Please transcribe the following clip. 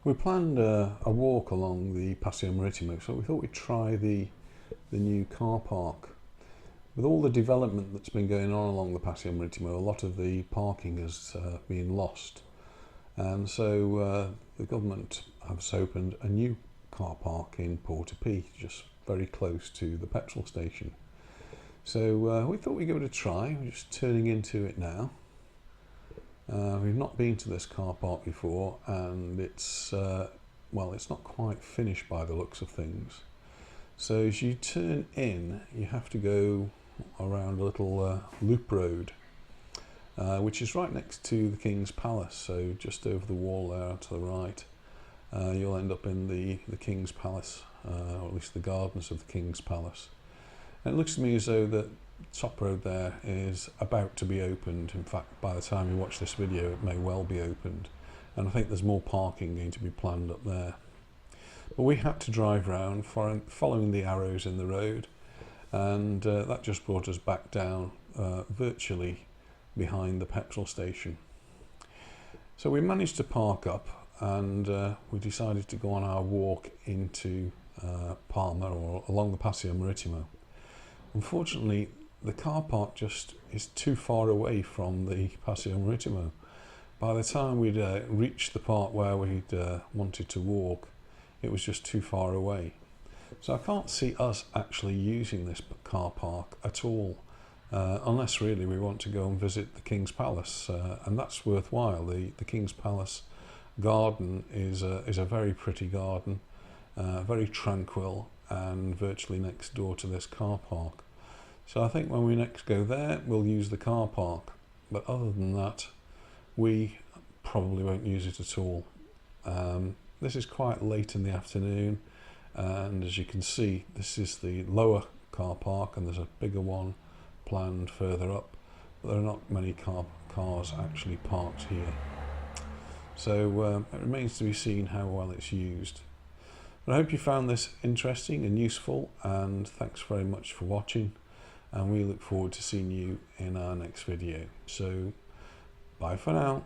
We planned a walk along the Paseo Maritimo, so we thought we'd try the new car park. With all the development that's been going on along the Paseo Maritimo, a lot of the parking has been lost, and so the government has opened a new car park in Porto Pi, just very close to the petrol station. So we thought we'd give it a try. We're just turning into it now. We've not been to this car park before, and it's well, it's not quite finished by the looks of things. So as you turn in, you have to go around a little loop road, which is right next to the King's Palace. So just over the wall there to the right, you'll end up in the King's Palace, or at least the gardens of the King's Palace. And it looks to me as though the top road there is about to be opened. In fact, by the time you watch this video, it may well be opened, and I think there's more parking going to be planned up there. But we had to drive round following the arrows in the road, and that just brought us back down virtually behind the petrol station. So we managed to park up, and we decided to go on our walk into Palma, or along the Paseo Maritimo. Unfortunately, the car park just is too far away from the Paseo Maritimo. By the time we'd reached the part where we'd wanted to walk, it was just too far away. So I can't see us actually using this car park at all, unless really we want to go and visit the King's Palace, and that's worthwhile. The King's Palace garden is a very pretty garden, very tranquil, and virtually next door to this car park. So I think when we next go there, we'll use the car park, but other than that, we probably won't use it at all. This is quite late in the afternoon, and as you can see, this is the lower car park, and there's a bigger one planned further up, but there are not many cars actually parked here. So it remains to be seen how well it's used. But I hope you found this interesting and useful, and thanks very much for watching, and we look forward to seeing you in our next video. So bye for now.